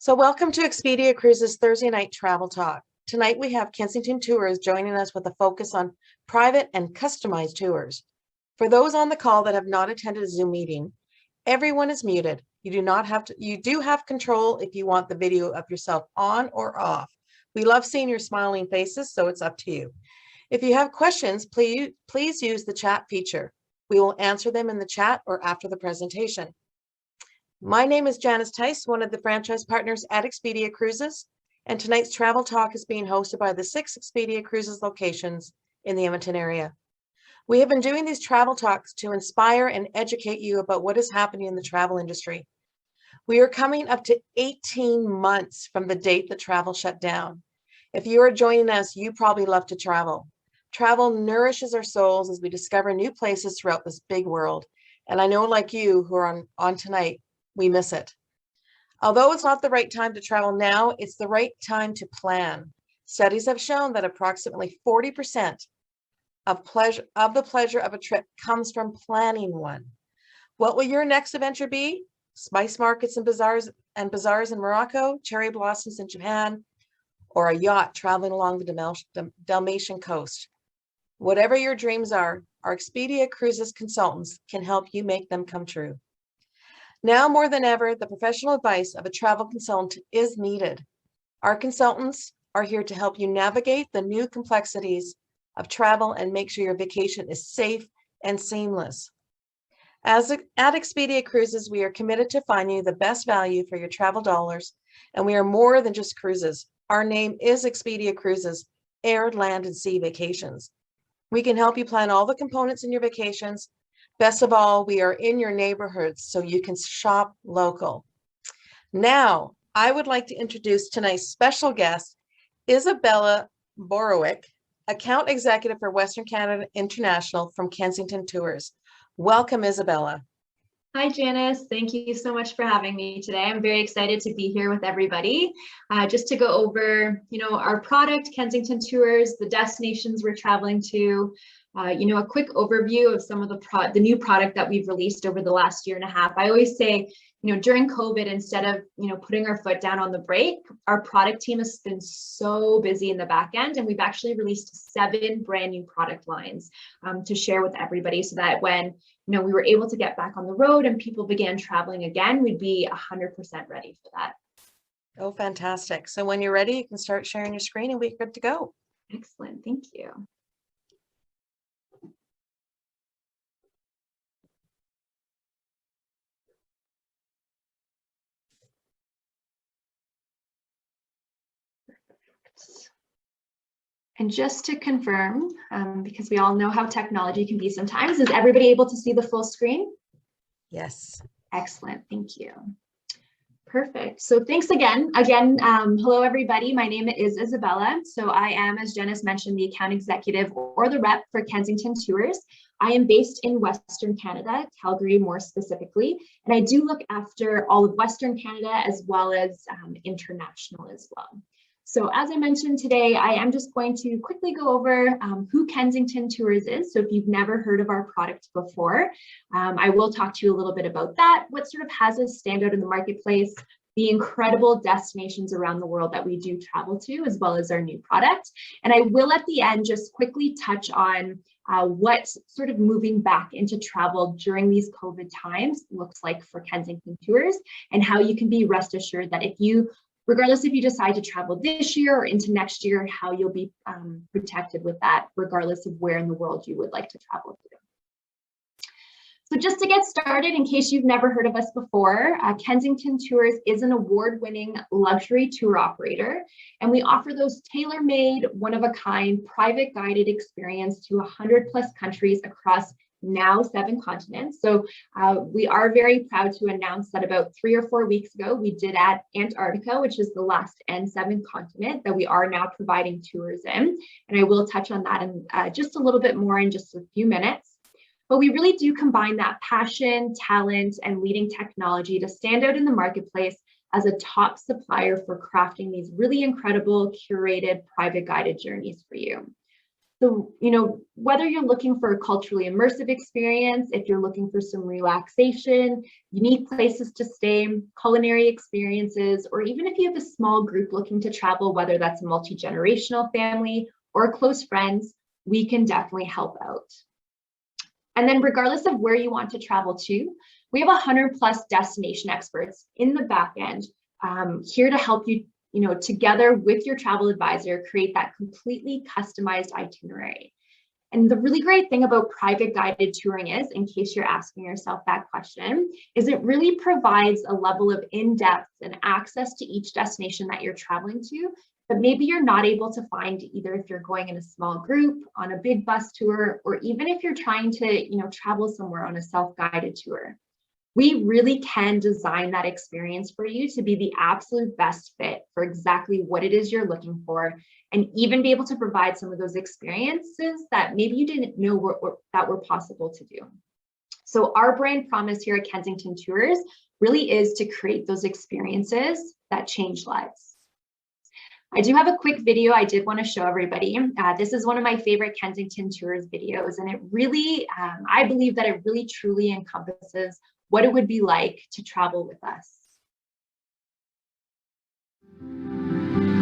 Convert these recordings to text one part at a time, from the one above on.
So welcome to Expedia Cruises Thursday Night Travel Talk. Tonight we have Kensington Tours joining us with a focus on private and customized tours. For those on the call that have not attended a Zoom meeting, everyone is muted. You do have control if you want the video of yourself on or off. We love seeing your smiling faces, so it's up to you. If you have questions, please use the chat feature. We will answer them in the chat or after the presentation. My name is Janice Tice, one of the franchise partners at Expedia Cruises, and tonight's travel talk is being hosted by the 6 Expedia Cruises locations in the Edmonton area. We have been doing these travel talks to inspire and educate you about what is happening in the travel industry. We are coming up to 18 months from the date that travel shut down. If you are joining us, you probably love to travel. Travel nourishes our souls as we discover new places throughout this big world. And I know, like you who are on tonight, we miss it. Although it's not the right time to travel now, it's the right time to plan. Studies have shown that approximately 40% of the pleasure of a trip comes from planning one. What will your next adventure be? Spice markets and bazaars in Morocco, cherry blossoms in Japan, or a yacht traveling along the Dalmatian coast? Whatever your dreams are, our Expedia Cruises consultants can help you make them come true. Now more than ever, the professional advice of a travel consultant is needed. Our consultants are here to help you navigate the new complexities of travel and make sure your vacation is safe and seamless. At Expedia Cruises, we are committed to finding you the best value for your travel dollars, and we are more than just cruises. Our name is Expedia Cruises, air, land, and sea vacations. We can help you plan all the components in your vacations. Best of all, we are in your neighborhoods so you can shop local. Now, I would like to introduce tonight's special guest, Isabella Borowick, Account Executive for Western Canada International from Kensington Tours. Welcome, Isabella. Hi, Janice. Thank you so much for having me today. I'm very excited to be here with everybody. Just to go over, our product, Kensington Tours, the destinations we're traveling to, a quick overview of some of the new product that we've released over the last year and a half. I always say, during COVID, instead of, putting our foot down on the brake, our product team has been so busy in the back end, and we've actually released 7 brand new product lines to share with everybody so that when, we were able to get back on the road and people began traveling again, we'd be 100% ready for that. Oh, fantastic. So when you're ready, you can start sharing your screen and we're good to go. Excellent. Thank you. And just to confirm, because we all know how technology can be sometimes, is everybody able to see the full screen? Yes. Excellent, thank you. Perfect, so thanks again. Hello everybody, my name is Isabella. So I am, as Janice mentioned, the account executive or the rep for Kensington Tours. I am based in Western Canada, Calgary more specifically, and I do look after all of Western Canada as well as international as well. So as I mentioned today, I am just going to quickly go over who Kensington Tours is. So if you've never heard of our product before, I will talk to you a little bit about that, what sort of has us stand out in the marketplace, the incredible destinations around the world that we do travel to, as well as our new product. And I will at the end just quickly touch on what sort of moving back into travel during these COVID times looks like for Kensington Tours, and how you can be rest assured that regardless if you decide to travel this year or into next year, how you'll be protected with that, regardless of where in the world you would like to travel to. So just to get started, in case you've never heard of us before, Kensington Tours is an award-winning luxury tour operator, and we offer those tailor-made, one-of-a-kind, private guided experience to 100+ countries across now 7 continents. So we are very proud to announce that about 3 or 4 weeks ago, we did add Antarctica, which is the last N7 continent that we are now providing tours in. And I will touch on that in just a little bit more in just a few minutes. But we really do combine that passion, talent, and leading technology to stand out in the marketplace as a top supplier for crafting these really incredible, curated, private guided journeys for you. So, whether you're looking for a culturally immersive experience, if you're looking for some relaxation, unique places to stay, culinary experiences, or even if you have a small group looking to travel, whether that's a multi-generational family or close friends, we can definitely help out. And then regardless of where you want to travel to, we have 100+ destination experts in the back end here to help you, together with your travel advisor, create that completely customized itinerary. And the really great thing about private guided touring is, in case you're asking yourself that question, is it really provides a level of in-depth and access to each destination that you're traveling to that maybe you're not able to find either if you're going in a small group, on a big bus tour, or even if you're trying to, travel somewhere on a self-guided tour. We really can design that experience for you to be the absolute best fit for exactly what it is you're looking for, and even be able to provide some of those experiences that maybe you didn't know that were possible to do. So our brand promise here at Kensington Tours really is to create those experiences that change lives. I do have a quick video I did want to show everybody. This is one of my favorite Kensington Tours videos, and it really, I believe that it really truly encompasses what it would be like to travel with us.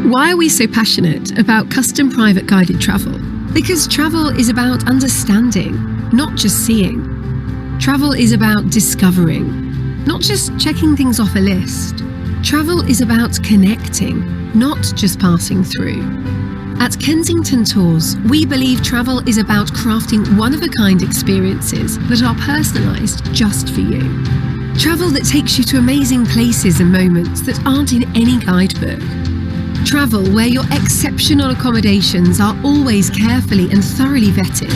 Why are we so passionate about custom private guided travel? Because travel is about understanding, not just seeing. Travel is about discovering, not just checking things off a list. Travel is about connecting, not just passing through. At Kensington Tours, we believe travel is about crafting one-of-a-kind experiences that are personalised just for you. Travel that takes you to amazing places and moments that aren't in any guidebook. Travel where your exceptional accommodations are always carefully and thoroughly vetted.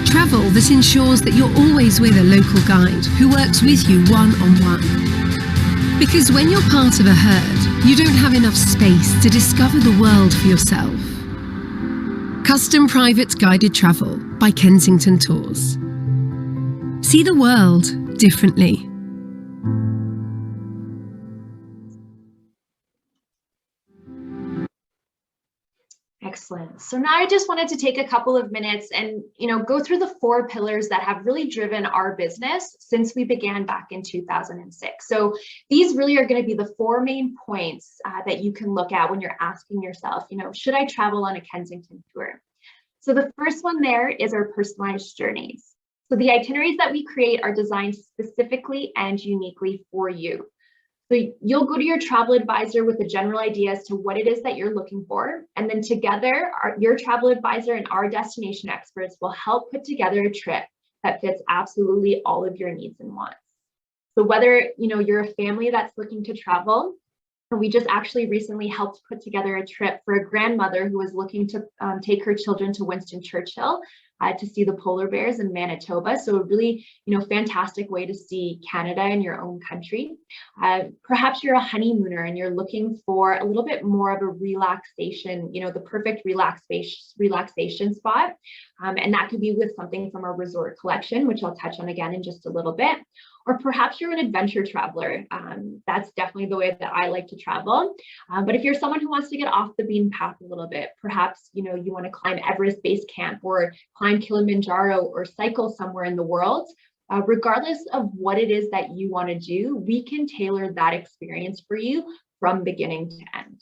Travel that ensures that you're always with a local guide who works with you one-on-one. Because when you're part of a herd, you don't have enough space to discover the world for yourself. Custom Private Guided Travel by Kensington Tours. See the world differently. Excellent. So now I just wanted to take a couple of minutes and go through the 4 pillars that have really driven our business since we began back in 2006. So these really are going to be the 4 main points that you can look at when you're asking yourself, should I travel on a Kensington tour? So the first one there is our personalized journeys. So the itineraries that we create are designed specifically and uniquely for you. So you'll go to your travel advisor with a general idea as to what it is that you're looking for. And then together, your travel advisor and our destination experts will help put together a trip that fits absolutely all of your needs and wants. So whether you're a family that's looking to travel, and we just actually recently helped put together a trip for a grandmother who was looking to take her children to Winston Churchill to see the polar bears in Manitoba. So a really, fantastic way to see Canada in your own country. Perhaps you're a honeymooner and you're looking for a little bit more of a relaxation, the perfect relaxation spot. And that could be with something from our resort collection, which I'll touch on again in just a little bit. Or perhaps you're an adventure traveler. That's definitely the way that I like to travel. But if you're someone who wants to get off the beaten path a little bit, perhaps you want to climb Everest Base Camp or climb Kilimanjaro or cycle somewhere in the world, regardless of what it is that you want to do, we can tailor that experience for you from beginning to end.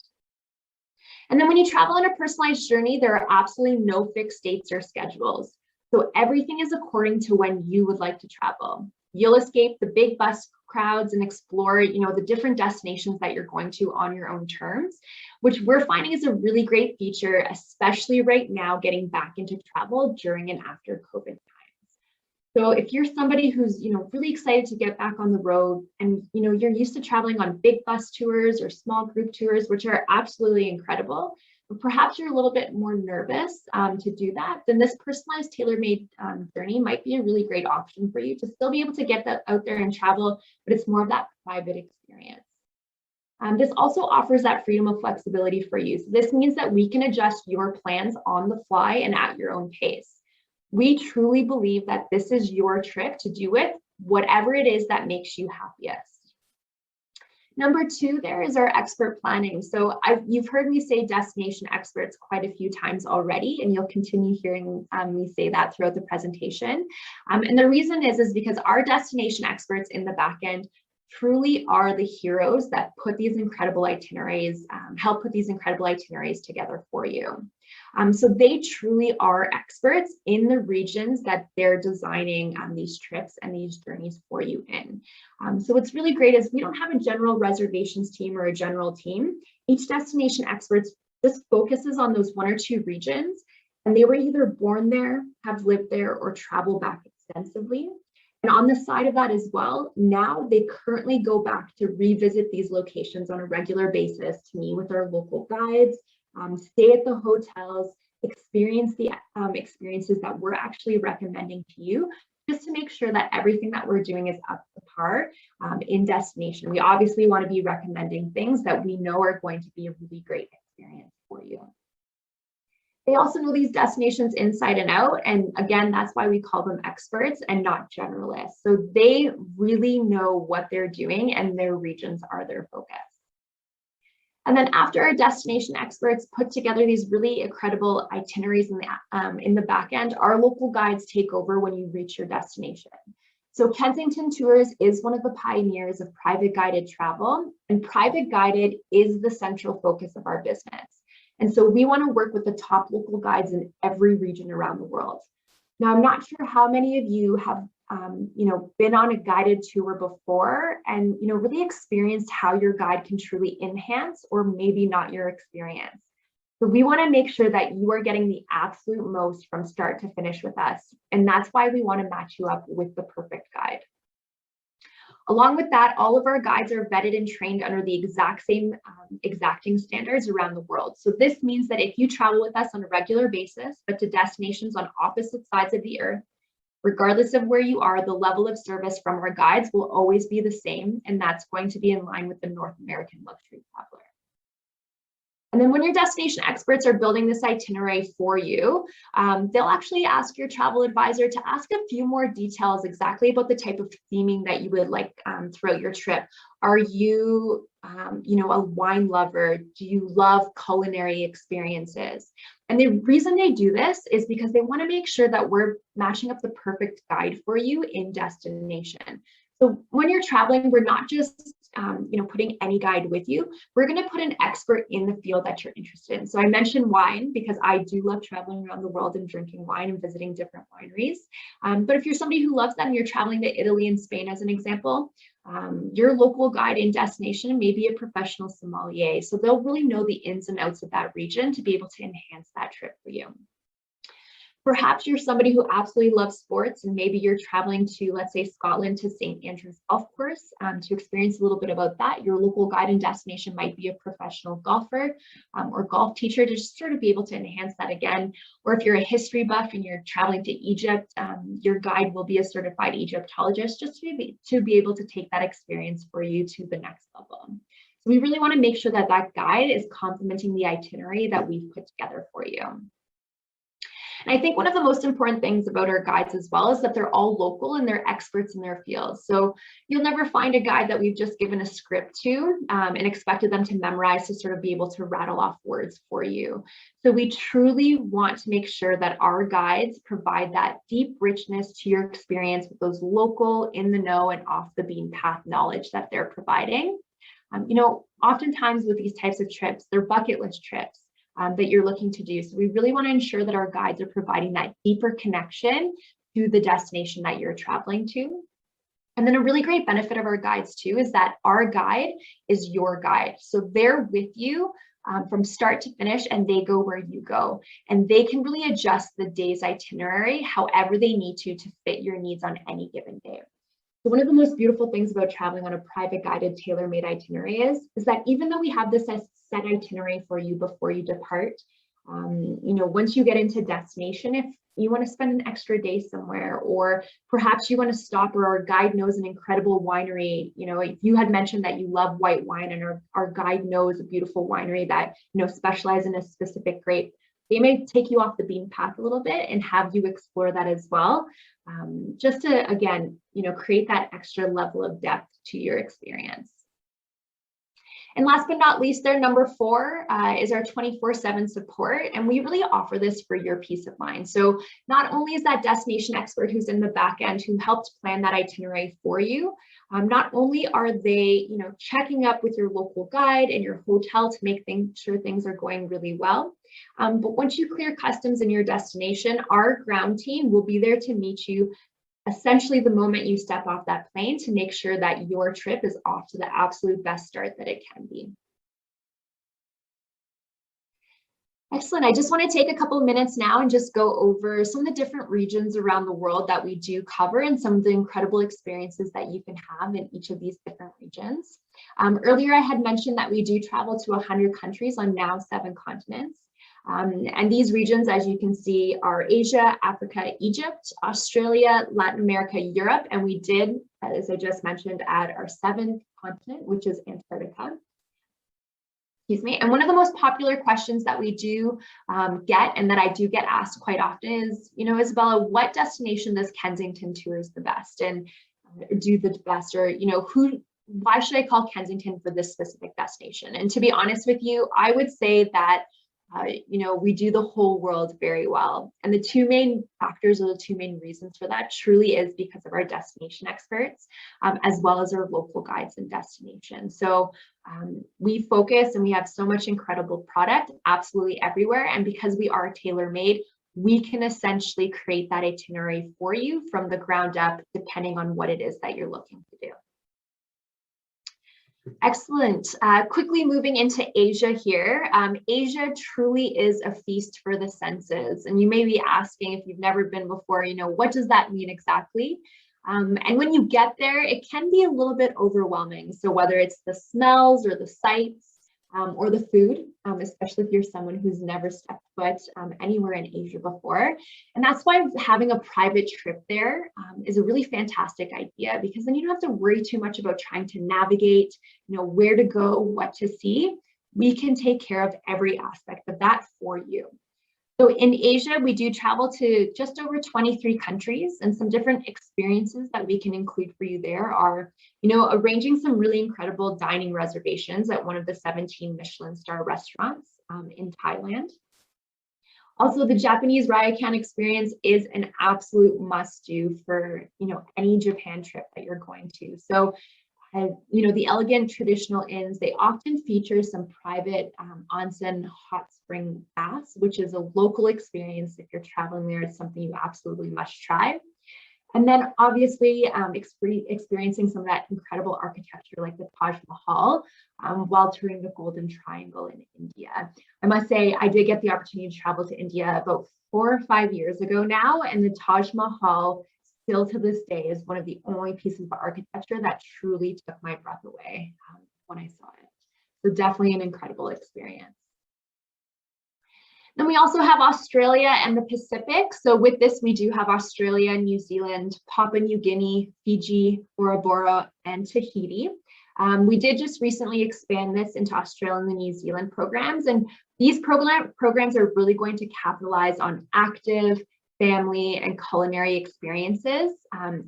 And then when you travel on a personalized journey, there are absolutely no fixed dates or schedules. So everything is according to when you would like to travel. You'll escape the big bus crowds and explore, the different destinations that you're going to on your own terms, which we're finding is a really great feature, especially right now, getting back into travel during and after COVID times. So if you're somebody who's, really excited to get back on the road and, you're used to traveling on big bus tours or small group tours, which are absolutely incredible, but perhaps you're a little bit more nervous to do that, then this personalized tailor-made journey might be a really great option for you to still be able to get that out there and travel, but it's more of that private experience. This also offers that freedom of flexibility for you. So this means that we can adjust your plans on the fly and at your own pace. We truly believe that this is your trip to do with whatever it is that makes you happiest. Number two, there is our expert planning. So you've heard me say destination experts quite a few times already, and you'll continue hearing me say that throughout the presentation. And the reason is because our destination experts in the back end truly are the heroes that put these incredible itineraries, help put these incredible itineraries together for you. So they truly are experts in the regions that they're designing these trips and these journeys for you in. So what's really great is we don't have a general reservations team or a general team. Each destination expert just focuses on those one or two regions, and they were either born there, have lived there, or travel back extensively. And on the side of that as well, now they currently go back to revisit these locations on a regular basis to meet with our local guides, stay at the hotels, experience the experiences that we're actually recommending to you, just to make sure that everything that we're doing is up to par in destination. We obviously want to be recommending things that we know are going to be a really great experience for you. They also know these destinations inside and out. And again, that's why we call them experts and not generalists. So they really know what they're doing and their regions are their focus. And then after our destination experts put together these really incredible itineraries in the back end, our local guides take over when you reach your destination. So Kensington Tours is one of the pioneers of private guided travel, and private guided is the central focus of our business. And so we want to work with the top local guides in every region around the world. Now, I'm not sure how many of you have been on a guided tour before and really experienced how your guide can truly enhance or maybe not your experience. So we want to make sure that you are getting the absolute most from start to finish with us. And that's why we want to match you up with the perfect guide. Along with that, all of our guides are vetted and trained under the exact same exacting standards around the world. So this means that if you travel with us on a regular basis, but to destinations on opposite sides of the earth, regardless of where you are, the level of service from our guides will always be the same, and that's going to be in line with the North American luxury traveler. And then when your destination experts are building this itinerary for you, they'll actually ask your travel advisor to ask a few more details exactly about the type of theming that you would like throughout your trip. Are you, a wine lover? Do you love culinary experiences? And the reason they do this is because they want to make sure that we're matching up the perfect guide for you in destination. So when you're traveling, we're not just putting any guide with you. We're going to put an expert in the field that you're interested in. So I mentioned wine because I do love traveling around the world and drinking wine and visiting different wineries. But if you're somebody who loves that and you're traveling to Italy and Spain as an example, your local guide in destination may be a professional sommelier. So they'll really know the ins and outs of that region to be able to enhance that trip for you. Perhaps you're somebody who absolutely loves sports and maybe you're traveling to, let's say, Scotland to St. Andrews Golf Course to experience a little bit about that. Your local guide and destination might be a professional golfer or golf teacher to just sort of be able to enhance that again. Or if you're a history buff and you're traveling to Egypt, your guide will be a certified Egyptologist just to be able to take that experience for you to the next level. So we really want to make sure that that guide is complementing the itinerary that we've put together for you. And I think one of the most important things about our guides as well is that they're all local and they're experts in their fields. So you'll never find a guide that we've just given a script to and expected them to memorize to sort of be able to rattle off words for you. So we truly want to make sure that our guides provide that deep richness to your experience with those local, in the know, and off the beaten path knowledge that they're providing. Oftentimes with these types of trips, they're bucket list trips. That you're looking to do. So we really want to ensure that our guides are providing that deeper connection to the destination that you're traveling to. And then a really great benefit of our guides too is that our guide is your guide. So they're with you from start to finish and they go where you go. And they can really adjust the day's itinerary however they need to fit your needs on any given day. So one of the most beautiful things about traveling on a private guided tailor-made itinerary is that even though we have this as set itinerary for you before you depart, once you get into destination, if you want to spend an extra day somewhere, or perhaps you want to stop, or our guide knows an incredible winery, if you had mentioned that you love white wine and our guide knows a beautiful winery that, specializes in a specific grape, they may take you off the beaten path a little bit and have you explore that as well, just to, again, create that extra level of depth to your experience. And last but not least, their number 4 is our 24/7 support. And we really offer this for your peace of mind. So not only is that destination expert who's in the back end who helped plan that itinerary for you, not only are they, checking up with your local guide and your hotel to make sure things are going really well. But once you clear customs in your destination, our ground team will be there to meet you essentially the moment you step off that plane to make sure that your trip is off to the absolute best start that it can be. Excellent. I just want to take a couple of minutes now and just go over some of the different regions around the world that we do cover and some of the incredible experiences that you can have in each of these different regions. Earlier, I had mentioned that we do travel to 100 countries on now 7 continents. And these regions, as you can see, are Asia, Africa, Egypt, Australia, Latin America, Europe, and we did, as I just mentioned, add our 7th continent, which is Antarctica. Excuse me. And one of the most popular questions that we do get, and that I do get asked quite often is, Isabella, what destination does Kensington Tours the best and do the best, or, why should I call Kensington for this specific destination? And to be honest with you, I would say that we do the whole world very well. And the 2 main factors, or the 2 main reasons for that, truly is because of our destination experts, as well as our local guides and destinations. So we focus and we have so much incredible product absolutely everywhere. And because we are tailor-made, we can essentially create that itinerary for you from the ground up, depending on what it is that you're looking to do. Excellent. Quickly moving into Asia here. Asia truly is a feast for the senses. And you may be asking, if you've never been before, what does that mean exactly? And when you get there, it can be a little bit overwhelming. So whether it's the smells or the sights or the food, especially if you're someone who's never stepped foot anywhere in Asia before. And that's why having a private trip there is a really fantastic idea, because then you don't have to worry too much about trying to navigate, where to go, what to see. We can take care of every aspect of that for you. So in Asia, we do travel to just over 23 countries, and some different experiences that we can include for you there are, arranging some really incredible dining reservations at one of the 17 Michelin star restaurants in Thailand. Also, the Japanese ryokan experience is an absolute must-do for, any Japan trip that you're going to. So the elegant traditional inns, they often feature some private onsen hot spring baths, which is a local experience. If you're traveling there, it's something you absolutely must try. And then obviously experiencing some of that incredible architecture like the Taj Mahal while touring the Golden Triangle in India. I must say, I did get the opportunity to travel to India about 4 or 5 years ago now, and the Taj Mahal still to this day is one of the only pieces of architecture that truly took my breath away when I saw it. So definitely an incredible experience. Then we also have Australia and the Pacific. So with this, we do have Australia, New Zealand, Papua New Guinea, Fiji, Bora Bora, and Tahiti. We did just recently expand this into Australia and the New Zealand programs. And these programs are really going to capitalize on active, family, and culinary experiences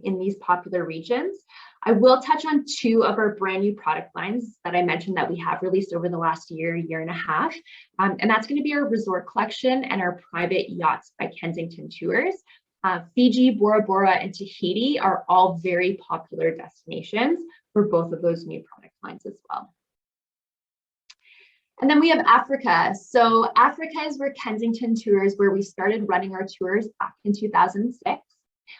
in these popular regions. I will touch on 2 of our brand new product lines that I mentioned that we have released over the last year and a half. And that's going to be our resort collection and our private yachts by Kensington Tours. Fiji, Bora Bora, and Tahiti are all very popular destinations for both of those new product lines as well. And then we have Africa. So Africa is where Kensington Tours, where we started running our tours back in 2006.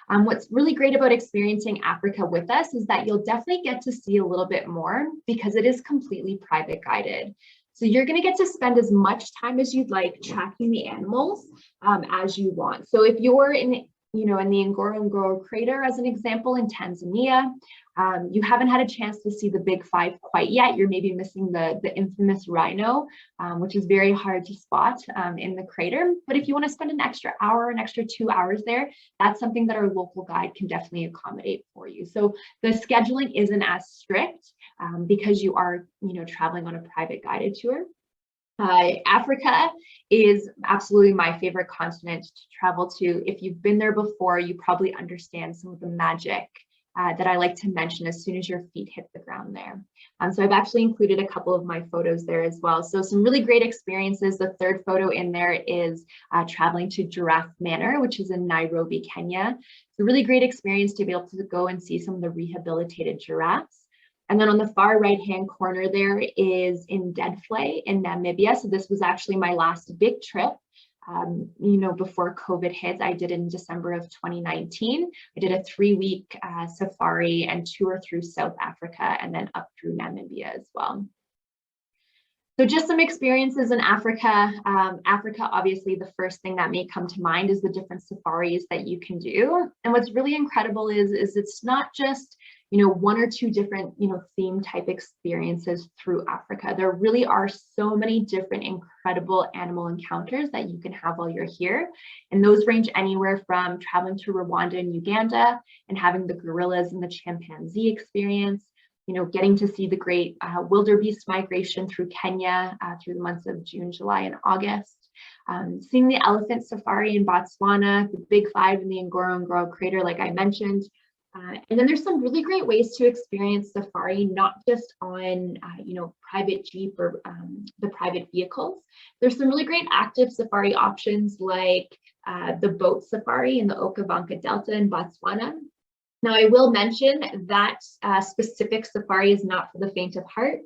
What's really great about experiencing Africa with us is that you'll definitely get to see a little bit more because it is completely private guided. So you're going to get to spend as much time as you'd like tracking the animals as you want. So if you're in the Ngorongoro crater, as an example, in Tanzania, you haven't had a chance to see the big 5 quite yet. You're maybe missing the infamous rhino, which is very hard to spot in the crater. But if you want to spend an extra hour, an extra 2 hours there, that's something that our local guide can definitely accommodate for you. So the scheduling isn't as strict because you are, traveling on a private guided tour. Africa is absolutely my favorite continent to travel to. If you've been there before, you probably understand some of the magic that I like to mention as soon as your feet hit the ground there. So I've actually included a couple of my photos there as well. So some really great experiences. The third photo in there is traveling to Giraffe Manor, which is in Nairobi, Kenya. It's a really great experience to be able to go and see some of the rehabilitated giraffes. And then on the far right-hand corner there is in Deadflay in Namibia. So this was actually my last big trip. Before COVID hit, I did in December of 2019. I did a 3-week safari and tour through South Africa and then up through Namibia as well. So just some experiences in Africa. Africa, obviously, the first thing that may come to mind is the different safaris that you can do. And what's really incredible is it's not just, 1 or 2 different, theme type experiences through Africa. There really are so many different incredible animal encounters that you can have while you're here. And those range anywhere from traveling to Rwanda and Uganda and having the gorillas and the chimpanzee experience, getting to see the great wildebeest migration through Kenya through the months of June, July, and August. Seeing the elephant safari in Botswana, the Big Five in the Ngorongoro crater, like I mentioned. And then there's some really great ways to experience safari, not just on, private Jeep or the private vehicles. There's some really great active safari options like the boat safari in the Okavango Delta in Botswana. Now, I will mention that specific safari is not for the faint of heart.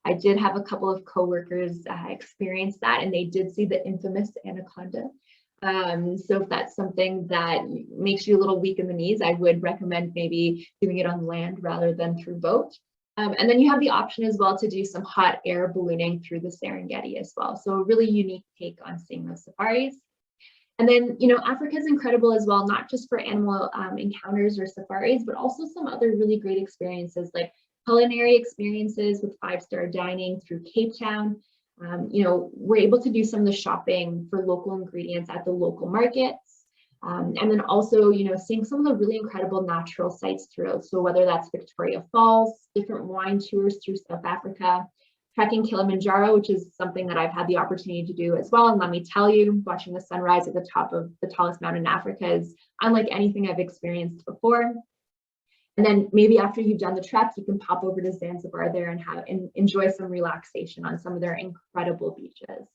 I did have a couple of coworkers experience that, and they did see the infamous anaconda. So if that's something that makes you a little weak in the knees, I would recommend maybe doing it on land rather than through boat. And then you have the option as well to do some hot air ballooning through the Serengeti as well. So a really unique take on seeing those safaris. And then, Africa is incredible as well, not just for animal encounters or safaris, but also some other really great experiences like culinary experiences with 5-star dining through Cape Town. We're able to do some of the shopping for local ingredients at the local markets. And then also, seeing some of the really incredible natural sites throughout. So whether that's Victoria Falls, different wine tours through South Africa, trekking Kilimanjaro, which is something that I've had the opportunity to do as well. And let me tell you, watching the sunrise at the top of the tallest mountain in Africa is unlike anything I've experienced before. And then maybe after you've done the trek, you can pop over to Zanzibar there and enjoy some relaxation on some of their incredible beaches.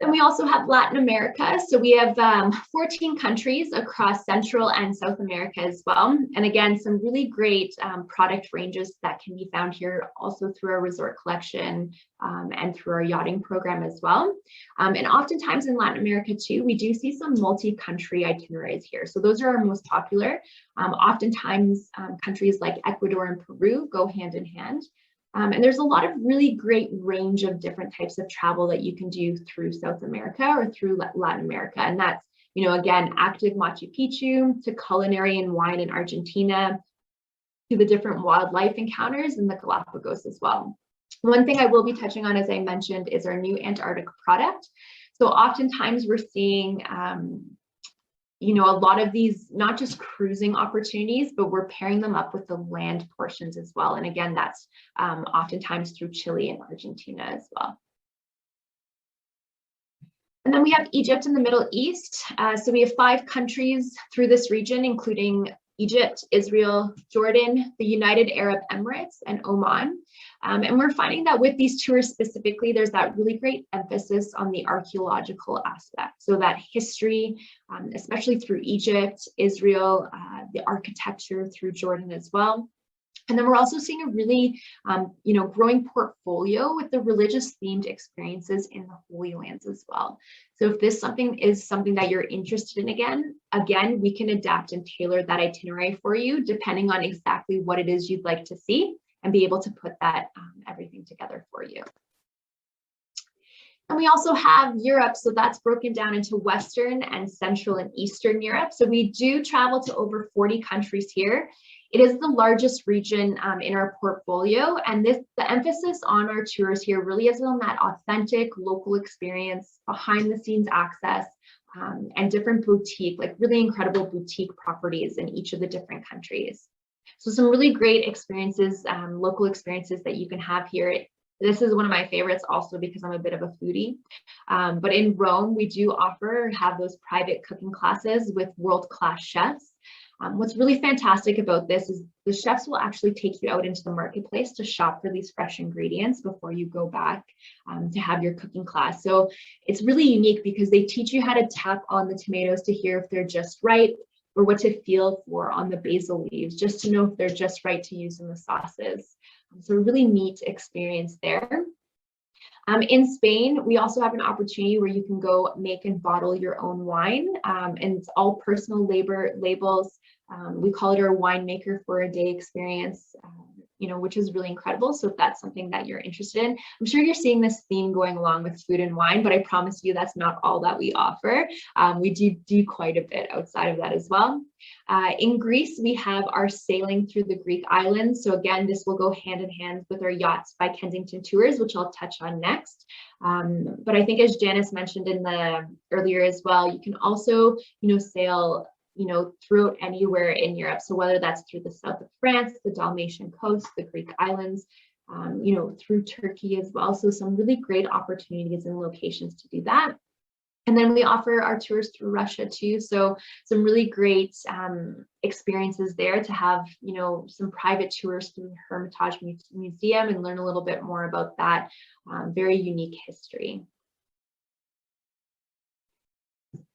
Then we also have Latin America. So we have 14 countries across Central and South America as well. And again, some really great product ranges that can be found here also through our resort collection and through our yachting program as well. And oftentimes in Latin America too, we do see some multi-country itineraries here. So those are our most popular. Oftentimes countries like Ecuador and Peru go hand in hand. And there's a lot of really great range of different types of travel that you can do through South America or through Latin America. And that's, again, active Machu Picchu to culinary and wine in Argentina, to the different wildlife encounters in the Galapagos as well. One thing I will be touching on, as I mentioned, is our new Antarctic product. So oftentimes we're seeing a lot of these, not just cruising opportunities, but we're pairing them up with the land portions as well. And again, that's oftentimes through Chile and Argentina as well. And then we have Egypt and the Middle East. So we have 5 countries through this region, including Egypt, Israel, Jordan, the United Arab Emirates, and Oman. And we're finding that with these tours specifically, there's that really great emphasis on the archaeological aspect. So that history, especially through Egypt, Israel, the architecture through Jordan as well. And then we're also seeing a really, growing portfolio with the religious themed experiences in the Holy Lands as well. So if this is something that you're interested in, again, we can adapt and tailor that itinerary for you depending on exactly what it is you'd like to see and be able to put that everything together for you. And we also have Europe, so that's broken down into Western and Central and Eastern Europe. So we do travel to over 40 countries here. It is the largest region in our portfolio, and the emphasis on our tours here really is on that authentic local experience, behind the scenes access, and different boutique, like really incredible boutique properties in each of the different countries. So some really great experiences, local experiences that you can have here. This is one of my favorites also because I'm a bit of a foodie. But in Rome, we do have those private cooking classes with world-class chefs. What's really fantastic about this is the chefs will actually take you out into the marketplace to shop for these fresh ingredients before you go back to have your cooking class. So it's really unique because they teach you how to tap on the tomatoes to hear if they're just right, or what to feel for on the basil leaves, just to know if they're just right to use in the sauces. So a really neat experience there. In Spain, we also have an opportunity where you can go make and bottle your own wine, and it's all personal labor labels. We call it our winemaker for a day experience, which is really incredible. So if that's something that you're interested in, I'm sure you're seeing this theme going along with food and wine, but I promise you that's not all that we offer. We do quite a bit outside of that as well. In Greece, we have our sailing through the Greek islands. So again, this will go hand in hand with our Yachts by Kensington Tours, which I'll touch on next. But I think as Janice mentioned earlier as well, you can also, sail throughout anywhere in Europe. So whether that's through the south of France, the Dalmatian coast, the Greek islands, through Turkey as well. So some really great opportunities and locations to do that. And then we offer our tours through Russia too. So some really great experiences there to have, some private tours through the Hermitage Museum and learn a little bit more about that very unique history.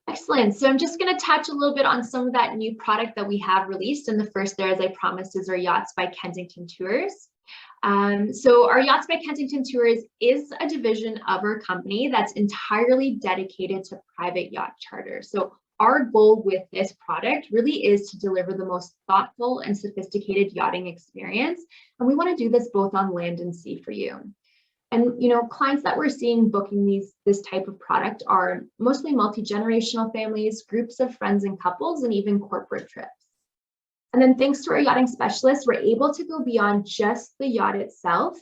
Excellent. So I'm just going to touch a little bit on some of that new product that we have released. And the first there, as I promised, is our Yachts by Kensington Tours. So our Yachts by Kensington Tours is a division of our company that's entirely dedicated to private yacht charters. So our goal with this product really is to deliver the most thoughtful and sophisticated yachting experience. And we want to do this both on land and sea for you. And, clients that we're seeing booking this type of product are mostly multi-generational families, groups of friends and couples, and even corporate trips. And then thanks to our yachting specialists, we're able to go beyond just the yacht itself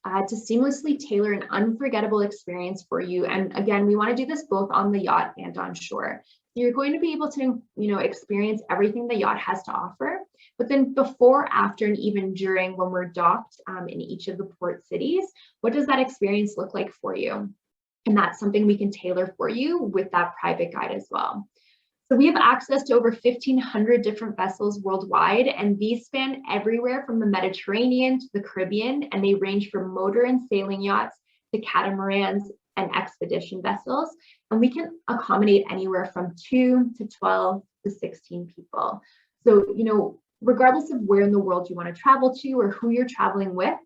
to seamlessly tailor an unforgettable experience for you. And again, we want to do this both on the yacht and on shore. You're going to be able to, experience everything the yacht has to offer, but then before, after, and even during when we're docked in each of the port cities, what does that experience look like for you? And that's something we can tailor for you with that private guide as well. So we have access to over 1,500 different vessels worldwide, and these span everywhere from the Mediterranean to the Caribbean, and they range from motor and sailing yachts to catamarans and expedition vessels. And we can accommodate anywhere from 2 to 12 to 16 people. So, regardless of where in the world you want to travel to or who you're traveling with,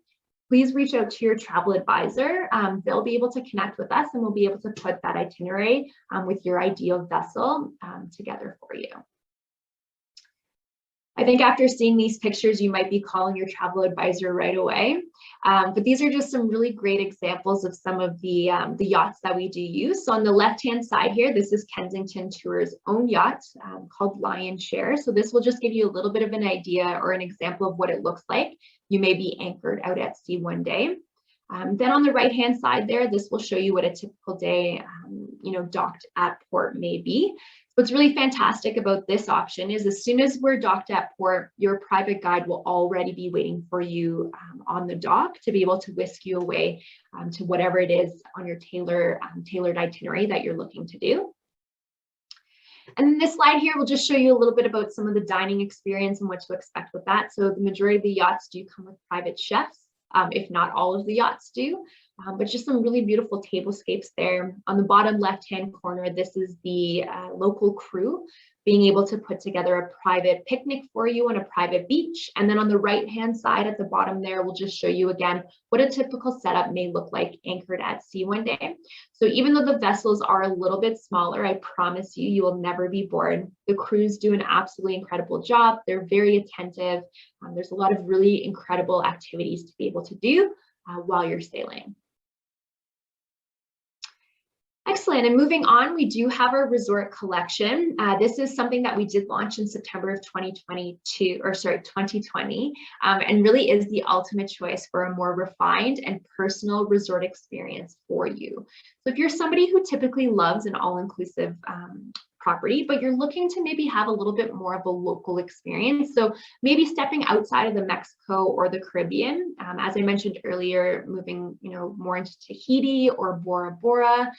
please reach out to your travel advisor. They'll be able to connect with us and we'll be able to put that itinerary with your ideal vessel together for you. I think after seeing these pictures, you might be calling your travel advisor right away. But these are just some really great examples of some of the yachts that we do use. So on the left-hand side here, this is Kensington Tours' own yacht called Lionshare. So this will just give you a little bit of an idea or an example of what it looks like. You may be anchored out at sea one day. Then on the right-hand side there, this will show you what a typical day, docked at port may be. What's really fantastic about this option is as soon as we're docked at port, your private guide will already be waiting for you on the dock to be able to whisk you away to whatever it is on your tailored itinerary that you're looking to do. And this slide here will just show you a little bit about some of the dining experience and what to expect with that. So the majority of the yachts do come with private chefs, if not all of the yachts do. But just some really beautiful tablescapes there. On the bottom left-hand corner, this is the local crew being able to put together a private picnic for you on a private beach. And then on the right-hand side at the bottom there, we'll just show you again what a typical setup may look like anchored at sea one day. So even though the vessels are a little bit smaller, I promise you, you will never be bored. The crews do an absolutely incredible job. They're very attentive. There's a lot of really incredible activities to be able to do while you're sailing. Excellent. And moving on, we do have our resort collection. This is something that we did launch in September of 2020, and really is the ultimate choice for a more refined and personal resort experience for you. So if you're somebody who typically loves an all-inclusive property, but you're looking to maybe have a little bit more of a local experience. So maybe stepping outside of the Mexico or the Caribbean, as I mentioned earlier, moving, more into Tahiti or Bora Bora.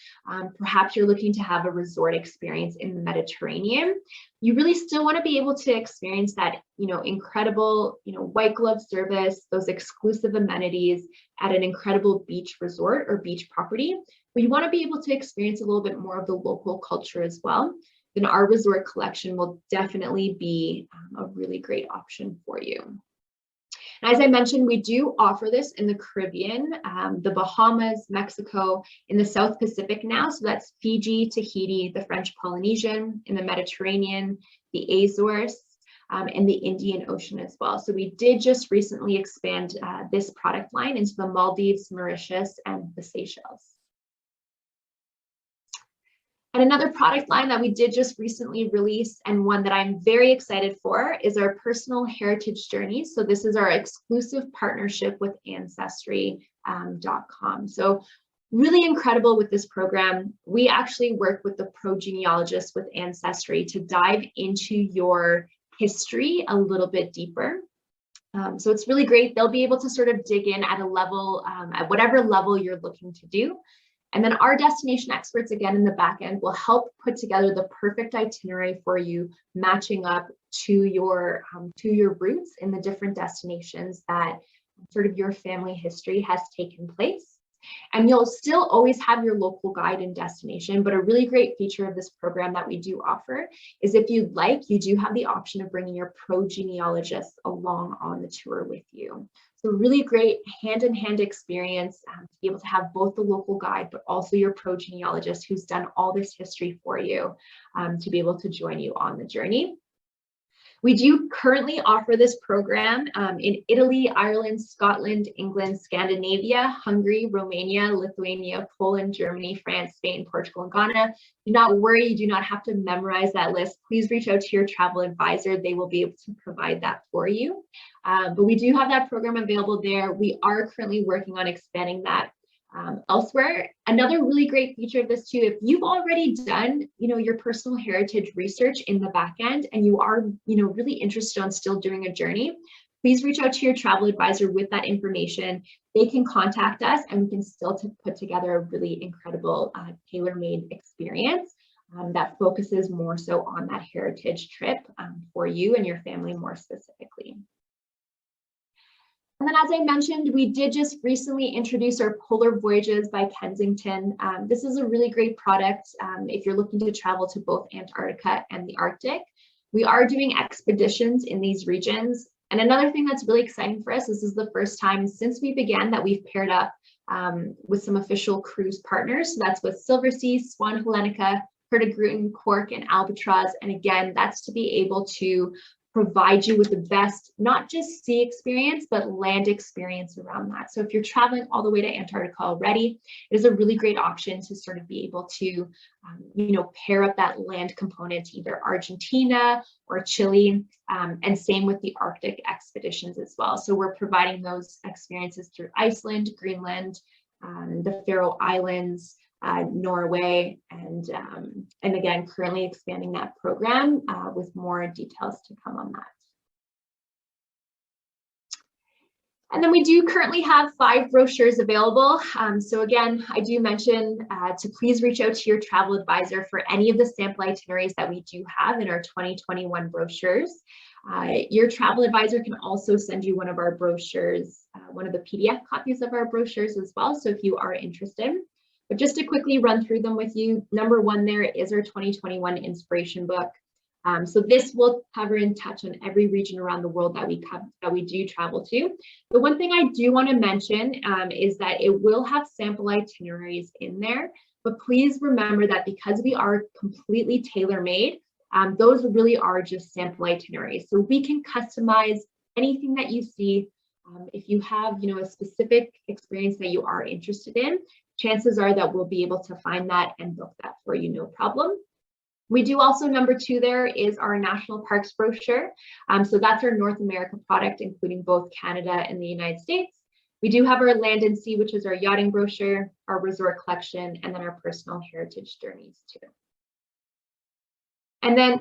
Perhaps you're looking to have a resort experience in the Mediterranean. You really still want to be able to experience that, incredible, white glove service, those exclusive amenities at an incredible beach resort or beach property. But you want to be able to experience a little bit more of the local culture as well. Then our resort collection will definitely be a really great option for you. And as I mentioned, we do offer this in the Caribbean, the Bahamas, Mexico, in the South Pacific now. So that's Fiji, Tahiti, the French Polynesian, in the Mediterranean, the Azores, and the Indian Ocean as well. So we did just recently expand this product line into the Maldives, Mauritius, and the Seychelles. And another product line that we did just recently release, and one that I'm very excited for, is our personal heritage journeys. So this is our exclusive partnership with Ancestry.com. So really incredible with this program. We actually work with the pro-genealogists with Ancestry to dive into your history a little bit deeper. So it's really great. They'll be able to sort of dig in at a level, at whatever level you're looking to do. And then our destination experts, again, in the back end, will help put together the perfect itinerary for you, matching up to your roots in the different destinations that sort of your family history has taken place. And you'll still always have your local guide and destination, but a really great feature of this program that we do offer is if you'd like, you do have the option of bringing your pro-genealogist along on the tour with you. So really great hand-in-hand experience to be able to have both the local guide, but also your pro-genealogist who's done all this history for you to be able to join you on the journey. We do currently offer this program in Italy, Ireland, Scotland, England, Scandinavia, Hungary, Romania, Lithuania, Poland, Germany, France, Spain, Portugal, and Ghana. Do not worry, you do not have to memorize that list. Please reach out to your travel advisor. They will be able to provide that for you. But we do have that program available there. We are currently working on expanding that elsewhere. Another really great feature of this too, if you've already done, your personal heritage research in the back end and you are, really interested on still doing a journey, please reach out to your travel advisor with that information. They can contact us and we can still put together a really incredible tailor-made experience that focuses more so on that heritage trip for you and your family more specifically. And then, as I mentioned, we did just recently introduce our Polar Voyages by Kensington. This is a really great product if you're looking to travel to both Antarctica and the Arctic. We are doing expeditions in these regions. And another thing that's really exciting for us, this is the first time since we began that we've paired up with some official cruise partners. So that's with Silversea, Swan Hellenica, Hurtigruten, Cork, and Albatross. And again, that's to be able to provide you with the best, not just sea experience, but land experience around that. So if you're traveling all the way to Antarctica already, it is a really great option to sort of be able to, pair up that land component to either Argentina or Chile, and same with the Arctic expeditions as well. So we're providing those experiences through Iceland, Greenland, the Faroe Islands, Norway, and again, currently expanding that program with more details to come on that. And then we do currently have 5 brochures available. So again, I do mention to please reach out to your travel advisor for any of the sample itineraries that we do have in our 2021 brochures. Your travel advisor can also send you one of our brochures, one of the PDF copies of our brochures as well. So if you are interested. But just to quickly run through them with you, number 1 there is our 2021 inspiration book. So this will cover and touch on every region around the world that we do travel to. The one thing I do want to mention is that it will have sample itineraries in there, but please remember that because we are completely tailor-made, those really are just sample itineraries. So we can customize anything that you see. If you have, a specific experience that you are interested in, chances are that we'll be able to find that and book that for you, no problem. We do also, number 2 there is our national parks brochure. So that's our North America product, including both Canada and the United States. We do have our land and sea, which is our yachting brochure, our resort collection, and then our personal heritage journeys too. And then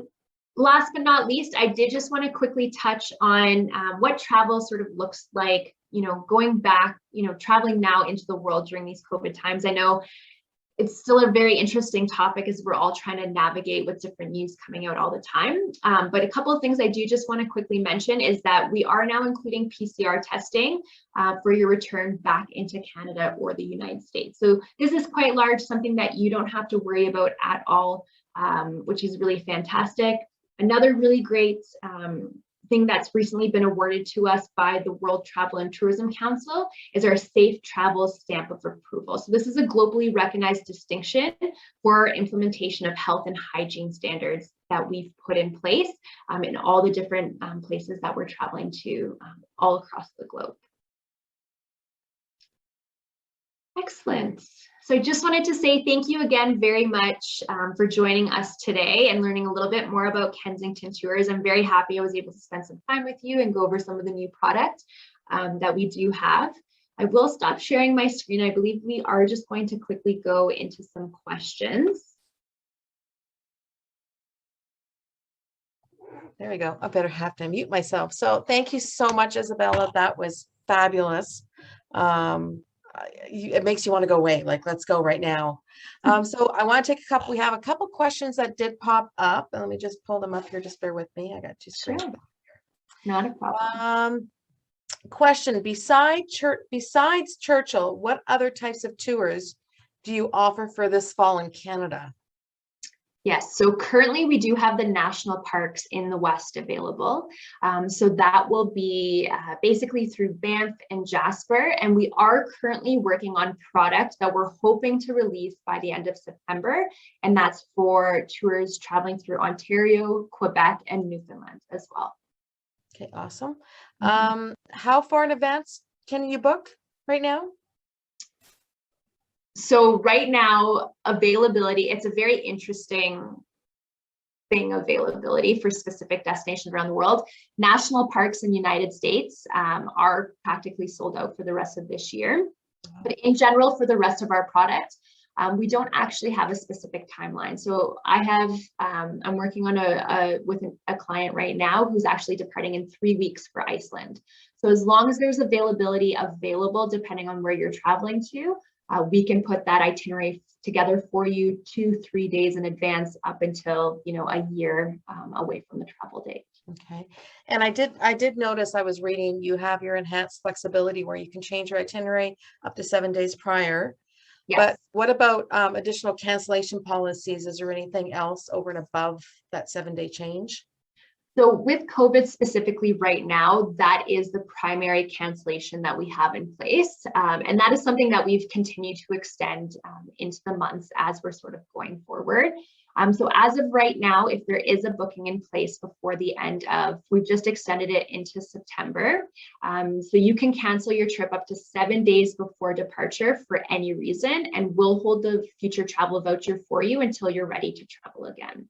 last but not least, I did just want to quickly touch on what travel sort of looks like, going back, traveling now into the world during these COVID times. I know it's still a very interesting topic as we're all trying to navigate with different news coming out all the time. But a couple of things I do just want to quickly mention is that we are now including PCR testing for your return back into Canada or the United States. So this is quite large, something that you don't have to worry about at all, which is really fantastic. Another really great thing that's recently been awarded to us by the World Travel and Tourism Council is our Safe Travel Stamp of Approval. So this is a globally recognized distinction for implementation of health and hygiene standards that we've put in place in all the different places that we're traveling to all across the globe. Excellent. So I just wanted to say thank you again very much for joining us today and learning a little bit more about Kensington Tours. I'm very happy I was able to spend some time with you and go over some of the new product that we do have. I will stop sharing my screen. I believe we are just going to quickly go into some questions. There we go. I better have to mute myself. So thank you so much, Isabella. That was fabulous. It makes you want to go away, like, let's go right now. So I want to take we have a couple questions that did pop up, and let me just pull them up here. Just bear with me. I got two screens. Sure. Not a problem. Question: besides Churchill, what other types of tours do you offer for this fall in Canada? Yes, so currently we do have the national parks in the West available. So that will be basically through Banff and Jasper. And we are currently working on product that we're hoping to release by the end of September. And that's for tours traveling through Ontario, Quebec, and Newfoundland as well. Okay, awesome. How far in advance can you book right now? So right now, availability, it's a very interesting thing, availability for specific destinations around the world. National parks in the United States are practically sold out for the rest of this year. But in general, for the rest of our product, we don't actually have a specific timeline. So I'm working on with a client right now who's actually departing in 3 weeks for Iceland. So as long as there's availability available, depending on where you're traveling to, we can put that itinerary together for you 2-3 days in advance up until, a year away from the travel date. Okay. And I did notice, I was reading, you have your enhanced flexibility where you can change your itinerary up to 7 days prior. Yes. But what about additional cancellation policies? Is there anything else over and above that 7-day change? So with COVID specifically right now, that is the primary cancellation that we have in place. And that is something that we've continued to extend into the months as we're sort of going forward. So as of right now, if there is a booking in place before the end of, we've just extended it into September. So you can cancel your trip up to 7 days before departure for any reason, and we'll hold the future travel voucher for you until you're ready to travel again.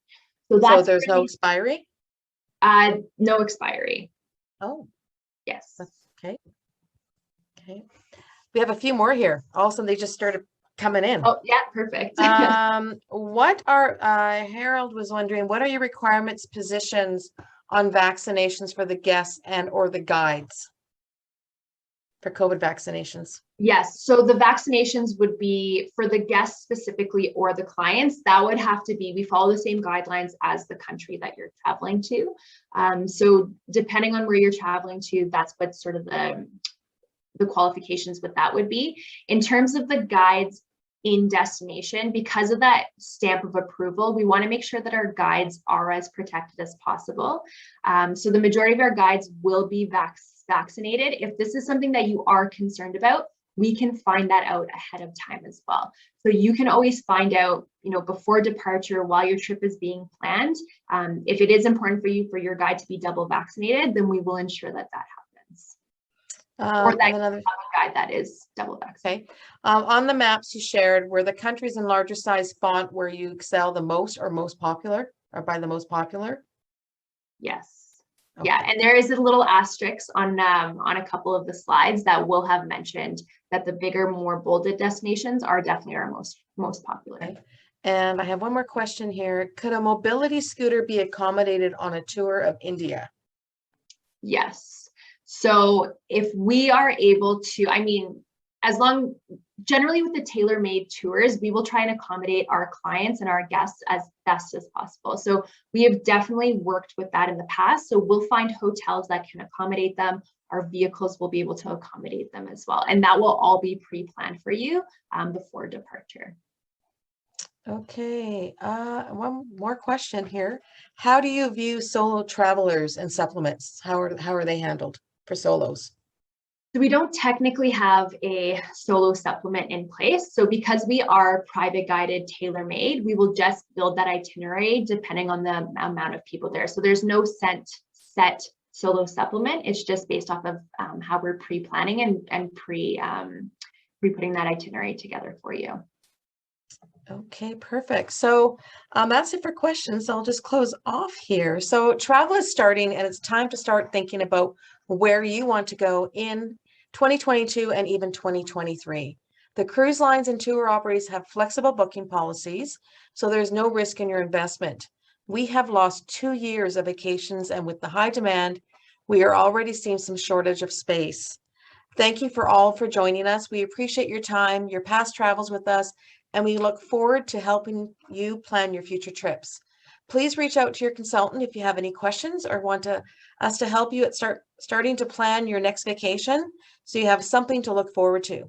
So there's no expiry? No expiry. Oh, yes. That's okay. Okay. We have a few more here. All of a sudden they just started coming in. Oh, yeah, perfect. What are, Harold was wondering, what are your requirements, positions on vaccinations for the guests and or the guides for COVID vaccinations? Yes, so the vaccinations would be for the guests specifically or the clients. That would have to be, we follow the same guidelines as the country that you're traveling to. So depending on where you're traveling to, that's what sort of the qualifications with that would be. In terms of the guides in destination, because of that stamp of approval, we want to make sure that our guides are as protected as possible. So the majority of our guides will be vaccinated. If this is something that you are concerned about, we can find that out ahead of time as well. So you can always find out, before departure, while your trip is being planned. If it is important for you for your guide to be double vaccinated, then we will ensure that that happens. Or that another guide that is double vaccinated. Okay. On the maps you shared, were the countries in larger size font where you excel the most or most popular, or by the most popular? Yes. Okay. Yeah, and there is a little asterisk on a couple of the slides that will have mentioned that the bigger, more bolded destinations are definitely our most popular. Okay. And I have one more question here. Could a mobility scooter be accommodated on a tour of India? Yes. So if we are able to, I mean, generally with the tailor-made tours, we will try and accommodate our clients and our guests as best as possible. So we have definitely worked with that in the past. So we'll find hotels that can accommodate them. Our vehicles will be able to accommodate them as well. And that will all be pre-planned for you before departure. Okay, one more question here. How do you view solo travelers and supplements? How are they handled for solos? So we don't technically have a solo supplement in place. So because we are private guided, tailor-made, we will just build that itinerary depending on the amount of people there. So there's no set solo supplement. It's just based off of how we're pre-planning and pre-putting that itinerary together for you. Okay, perfect. So that's it for questions. I'll just close off here. So travel is starting and it's time to start thinking about where you want to go in 2022 and even 2023. The cruise lines and tour operators have flexible booking policies, so there's no risk in your investment. We have lost 2 years of vacations, and with the high demand, we are already seeing some shortage of space. Thank you for joining us. We appreciate your time, your past travels with us, and we look forward to helping you plan your future trips. Please reach out to your consultant if you have any questions or want us to help you at starting to plan your next vacation so you have something to look forward to.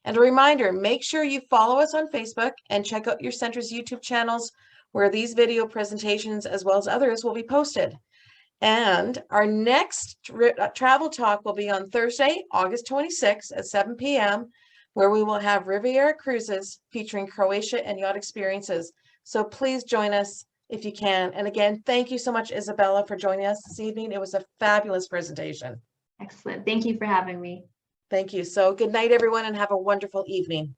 And a reminder, make sure you follow us on Facebook and check out your center's YouTube channels where these video presentations as well as others will be posted. And our next travel talk will be on Thursday, August 26th at 7 p.m., where we will have Riviera Cruises featuring Croatia and yacht experiences. So please join us if you can. And again, thank you so much, Isabella, for joining us this evening. It was a fabulous presentation. Excellent. Thank you for having me. Thank you. So good night, everyone, and have a wonderful evening.